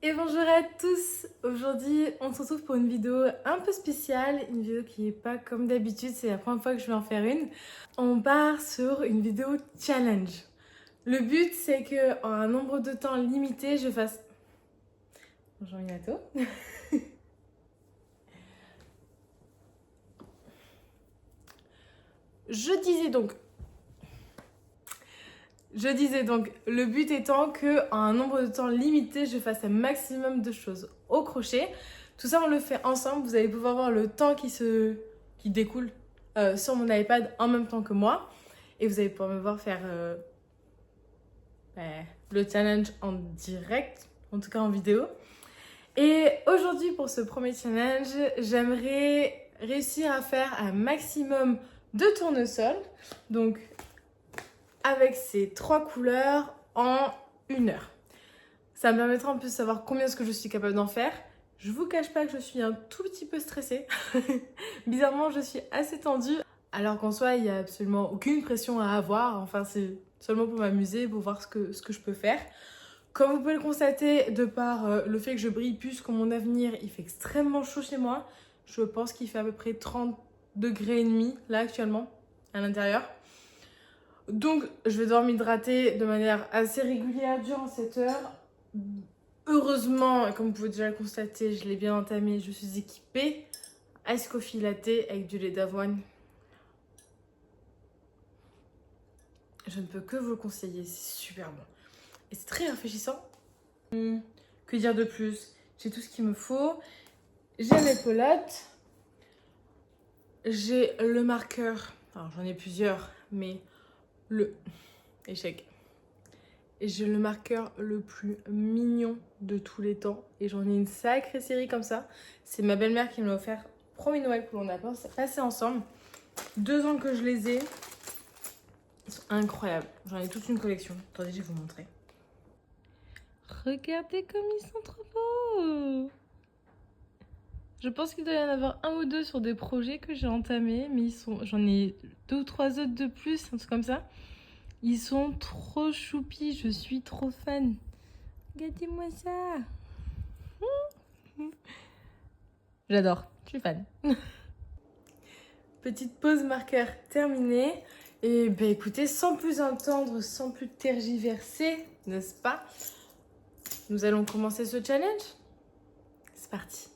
Et bonjour à tous. Aujourd'hui on se retrouve pour une vidéo un peu spéciale, une vidéo qui n'est pas comme d'habitude, c'est la première fois que je vais en faire une. On part sur une vidéo challenge. Le but c'est que en un nombre de temps limité je fasse... Bonjour Minato. Je disais donc, le but étant que en un nombre de temps limité, je fasse un maximum de choses au crochet. Tout ça, on le fait ensemble. Vous allez pouvoir voir le temps qui découle sur mon iPad en même temps que moi. Et vous allez pouvoir me voir faire le challenge en direct, en tout cas en vidéo. Et aujourd'hui, pour ce premier challenge, j'aimerais réussir à faire un maximum de tournesols. Donc, avec ces 3 couleurs en 1 heure. Ça me permettra en plus de savoir combien est-ce que je suis capable d'en faire. Je vous cache pas que je suis un tout petit peu stressée. Bizarrement, je suis assez tendue. Alors qu'en soi, il n'y a absolument aucune pression à avoir. Enfin, c'est seulement pour m'amuser, pour voir ce que je peux faire. Comme vous pouvez le constater, de par le fait que je brille plus que mon avenir, il fait extrêmement chaud chez moi. Je pense qu'il fait à peu près 30 degrés et demi là actuellement à l'intérieur. Donc, je vais devoir m'hydrater de manière assez régulière durant cette heure. Heureusement, comme vous pouvez déjà le constater, je l'ai bien entamé. Je suis équipée. Ice coffee latte avec du lait d'avoine. Je ne peux que vous le conseiller, c'est super bon. Et c'est très rafraîchissant. Que dire de plus? J'ai tout ce qu'il me faut. J'ai mes pelotes. J'ai le marqueur. Alors, j'en ai plusieurs, mais le échec. Et j'ai le marqueur le plus mignon de tous les temps. Et j'en ai une sacrée série comme ça. C'est ma belle-mère qui me l'a offert. Premier Noël que l'on a passé ensemble. 2 ans que je les ai. Ils sont incroyables. J'en ai toute une collection. Attendez, je vais vous montrer. Regardez comme ils sont trop beaux. Je pense qu'il doit y en avoir 1 ou 2 sur des projets que j'ai entamés. Mais j'en ai 2 ou 3 autres de plus, un truc comme ça. Ils sont trop choupis, je suis trop fan. Regardez-moi ça. J'adore, je suis fan. Petite pause marqueur terminée. Et ben écoutez, sans plus attendre, sans plus tergiverser, n'est-ce pas? Nous allons commencer ce challenge. C'est parti.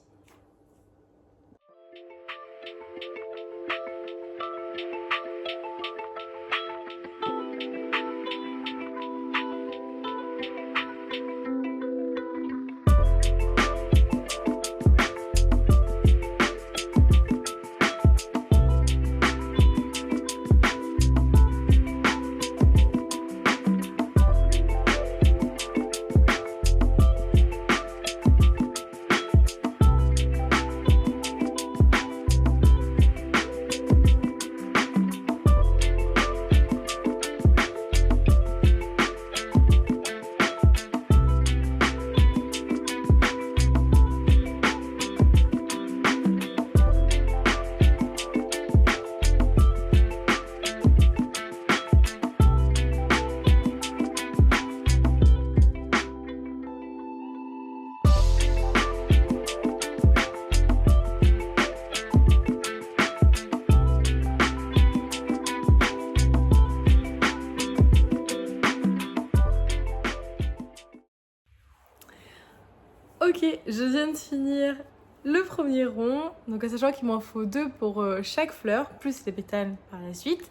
Ok, je viens de finir le premier rond, donc en sachant qu'il m'en faut 2 pour chaque fleur, plus les pétales par la suite.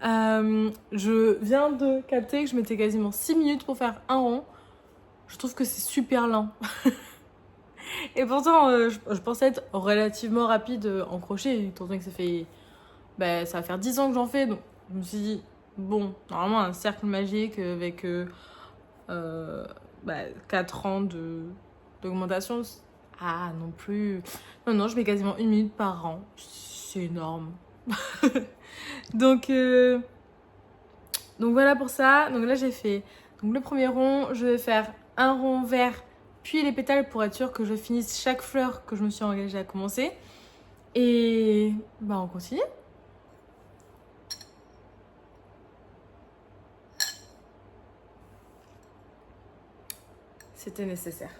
Je viens de capter que je mettais quasiment 6 minutes pour faire un rond. Je trouve que c'est super lent. Et pourtant, je pensais être relativement rapide en crochet, étant donné que ça va faire 10 ans que j'en fais, donc je me suis dit, bon, normalement un cercle magique avec 4 ans d'augmentation, non plus. Non, je mets quasiment 1 minute par rang. C'est énorme. Donc voilà pour ça. Donc là, j'ai fait le premier rond. Je vais faire un rond vert, puis les pétales pour être sûr que je finisse chaque fleur que je me suis engagée à commencer. Et on continue. C'était nécessaire.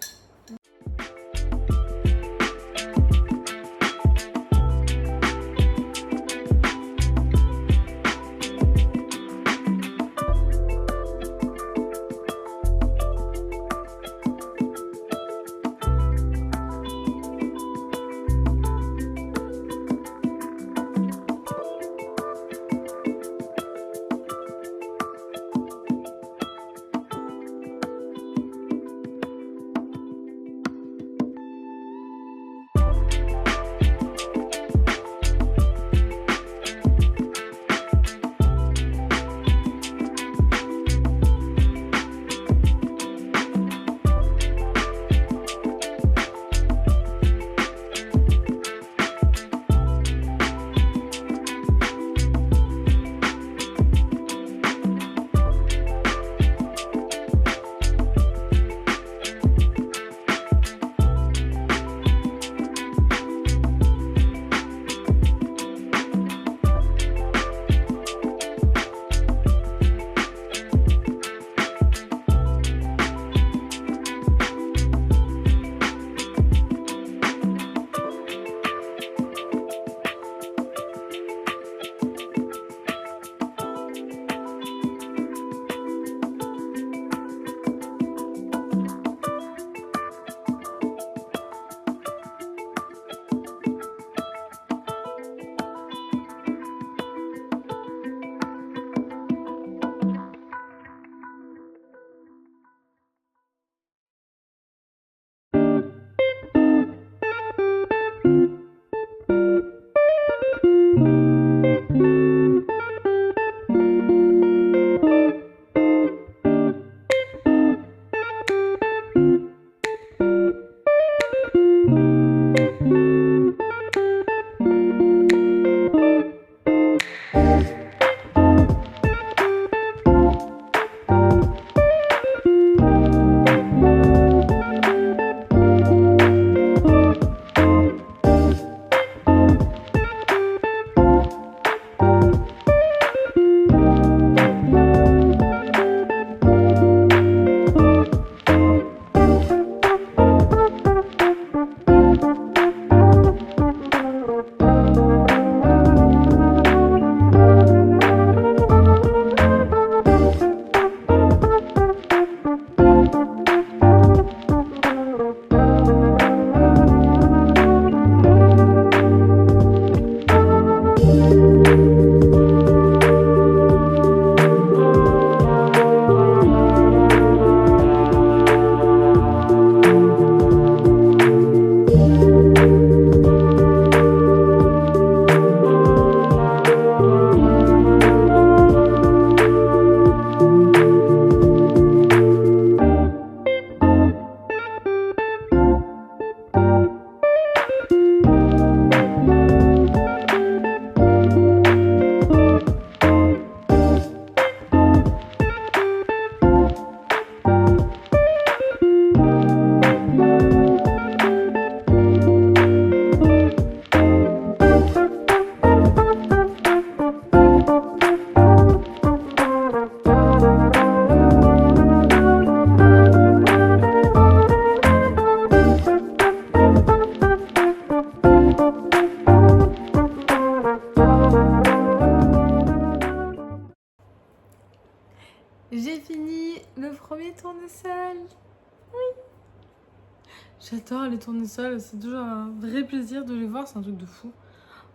J'adore les tournesols, c'est toujours un vrai plaisir de les voir, c'est un truc de fou.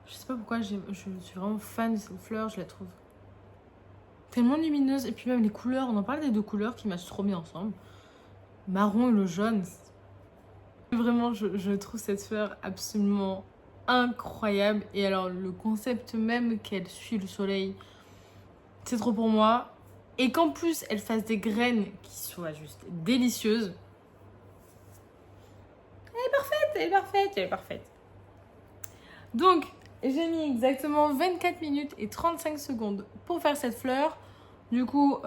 Je sais pas pourquoi, je suis vraiment fan de cette fleur, je la trouve tellement lumineuse. Et puis même les couleurs, on en parle des deux couleurs qui matchent trop bien ensemble. Marron et le jaune. Vraiment, je trouve cette fleur absolument incroyable. Et alors le concept même qu'elle suit le soleil, c'est trop pour moi. Et qu'en plus elle fasse des graines qui soient juste délicieuses. Elle est parfaite, elle est parfaite. Donc, j'ai mis exactement 24 minutes et 35 secondes pour faire cette fleur. Du coup,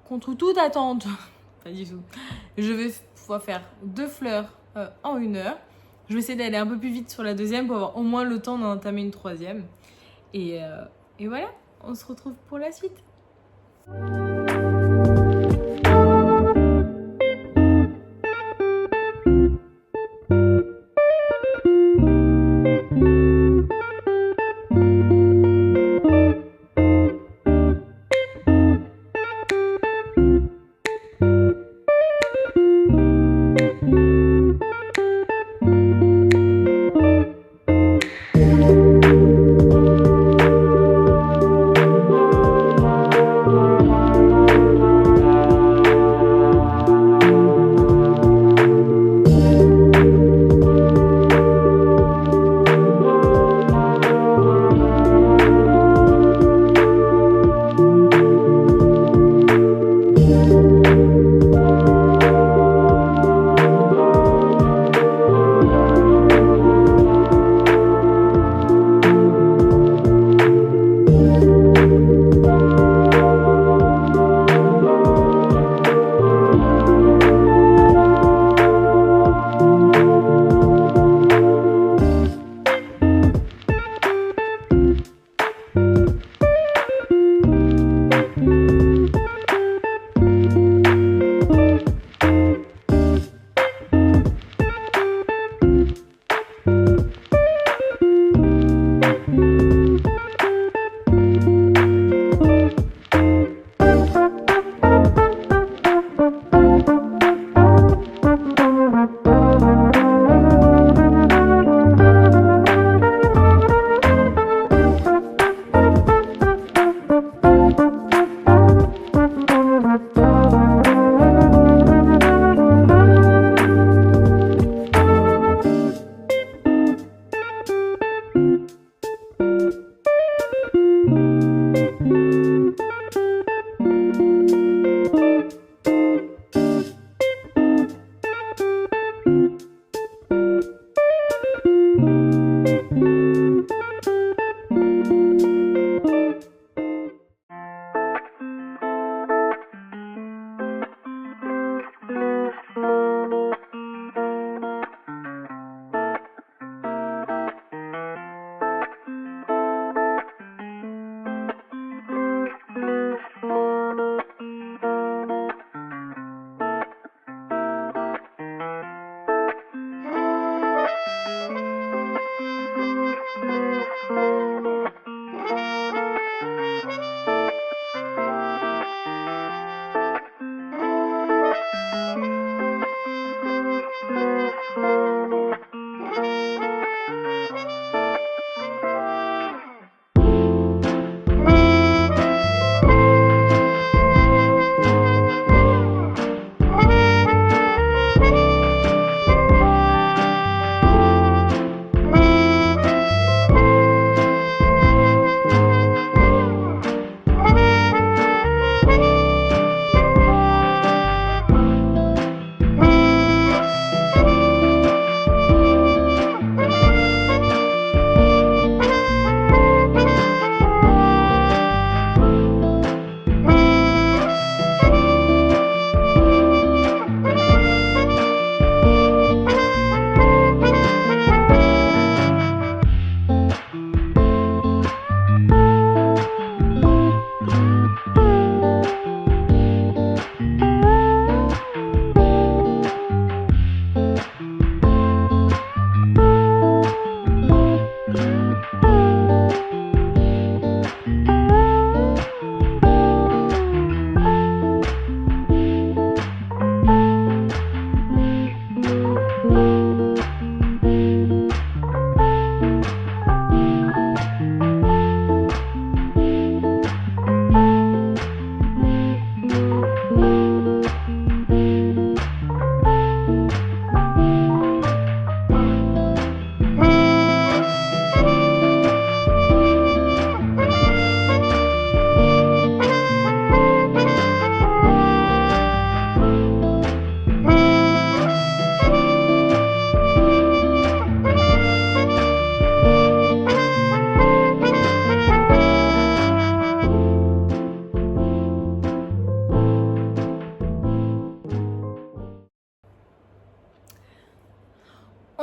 contre toute attente, pas du tout, je vais pouvoir faire 2 fleurs en 1 heure. Je vais essayer d'aller un peu plus vite sur la deuxième pour avoir au moins le temps d'en entamer une troisième. Et voilà, on se retrouve pour la suite.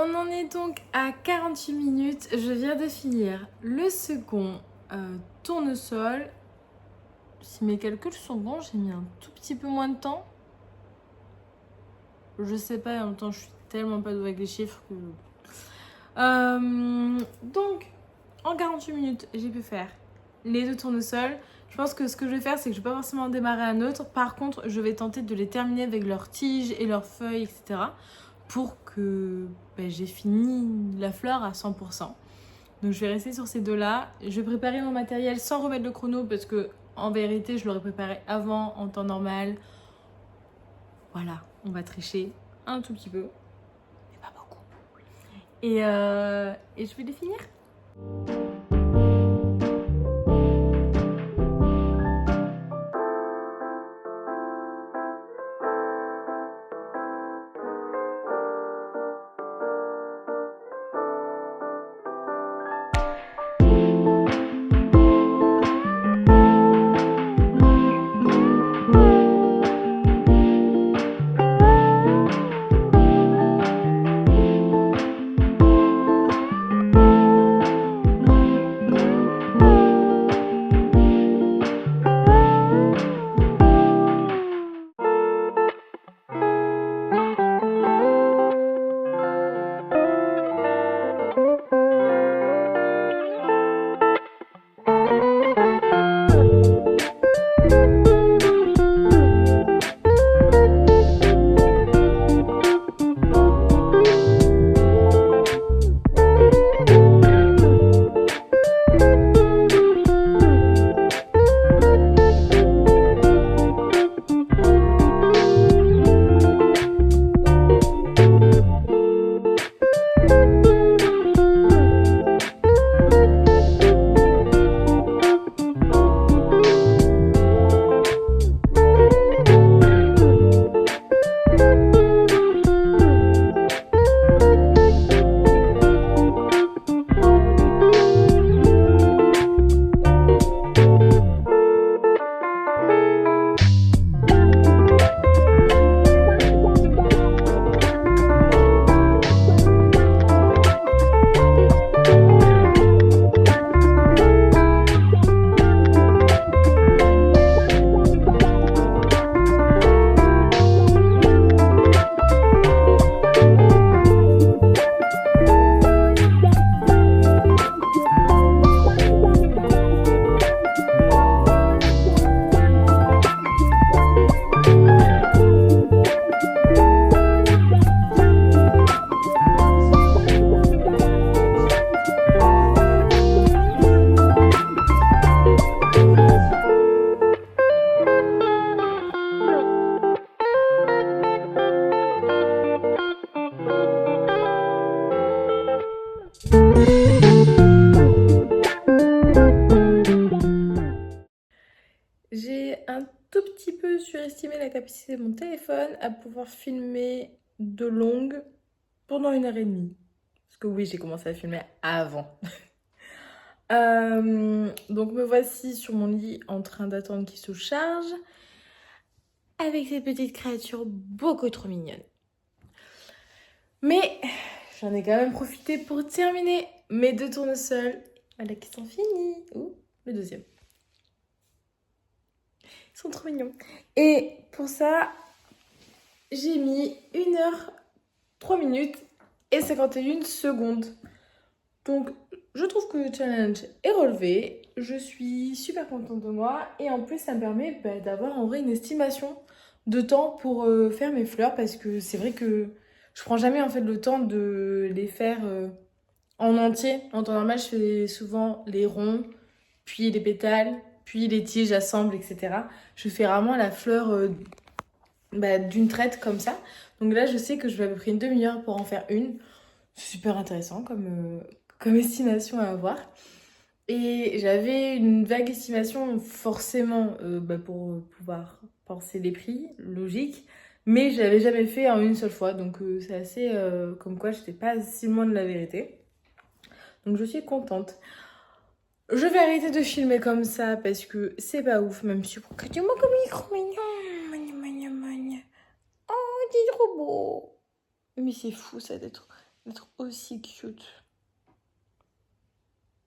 On en est donc à 48 minutes. Je viens de finir le second tournesol. Si mes calculs sont bons, j'ai mis un tout petit peu moins de temps. Je sais pas, en même temps, je suis tellement pas douée avec les chiffres que... Donc, en 48 minutes, j'ai pu faire les 2 tournesols. Je pense que ce que je vais faire, c'est que je vais pas forcément démarrer un autre. Par contre, je vais tenter de les terminer avec leurs tiges et leurs feuilles, etc. pour que j'ai fini la fleur à 100%. Donc je vais rester sur ces deux-là. Je vais préparer mon matériel sans remettre le chrono parce que en vérité, je l'aurais préparé avant, en temps normal. Voilà, on va tricher un tout petit peu, mais pas beaucoup. Et je vais les finir. J'ai un tout petit peu surestimé la capacité de mon téléphone à pouvoir filmer de longue pendant 1 heure et demie. Parce que oui, j'ai commencé à filmer avant. Donc me voici sur mon lit en train d'attendre qu'il se charge avec ces petites créatures beaucoup trop mignonnes. Mais j'en ai quand même profité pour terminer mes 2 tournesols. Voilà qui sont finis. Ouh, le deuxième. Ils sont trop mignons. Et pour ça, j'ai mis 1 heure, 3 minutes et 51 secondes. Donc, je trouve que le challenge est relevé. Je suis super contente de moi. Et en plus, ça me permet d'avoir en vrai une estimation de temps pour faire mes fleurs. Parce que c'est vrai que je prends jamais en fait le temps de les faire en entier. En temps normal, je fais souvent les ronds, puis les pétales, puis les tiges, j'assemble, etc. Je fais vraiment la fleur d'une traite comme ça. Donc là, je sais que je vais à peu près une demi-heure pour en faire une. C'est super intéressant comme estimation à avoir. Et j'avais une vague estimation forcément pour pouvoir penser les prix, logique. Mais je l'avais jamais fait en une seule fois. Donc c'est assez comme quoi j'étais pas si loin de la vérité. Donc je suis contente. Je vais arrêter de filmer comme ça parce que c'est pas ouf, même si regardez-moi comme il est trop mignon. Oh, il est trop beau. Mais c'est fou ça d'être d'être aussi cute.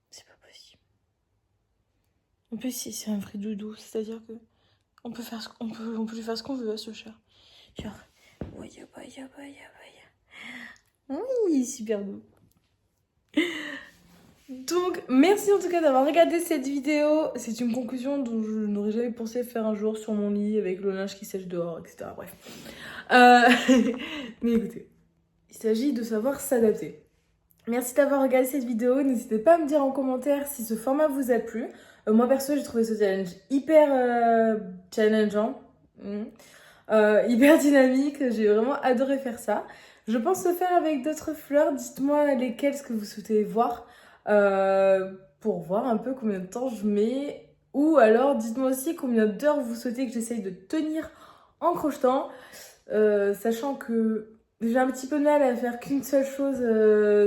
C'est pas possible. En plus, c'est un vrai doudou, c'est-à-dire que on peut lui faire ce qu'on veut à ce chat. Genre, waya, waya, waya, waya. Oui, super doux. Donc, merci en tout cas d'avoir regardé cette vidéo. C'est une conclusion dont je n'aurais jamais pensé faire un jour sur mon lit avec le linge qui sèche dehors, etc. Bref. Mais écoutez, il s'agit de savoir s'adapter. Merci d'avoir regardé cette vidéo. N'hésitez pas à me dire en commentaire si ce format vous a plu. Moi perso, j'ai trouvé ce challenge hyper challengeant, hyper dynamique. J'ai vraiment adoré faire ça. Je pense le faire avec d'autres fleurs. Dites-moi lesquelles ce que vous souhaitez voir pour voir un peu combien de temps je mets. Ou alors dites-moi aussi combien d'heures vous souhaitez que j'essaye de tenir en crochetant. Sachant que j'ai un petit peu de mal à faire qu'une seule chose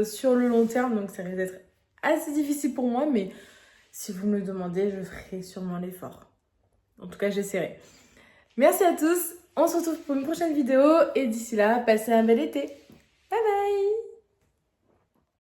sur le long terme, donc ça risque d'être assez difficile pour moi, mais si vous me le demandez, je ferai sûrement l'effort. En tout cas, j'essaierai. Merci à tous, on se retrouve pour une prochaine vidéo, et d'ici là, passez un bel été. Bye bye!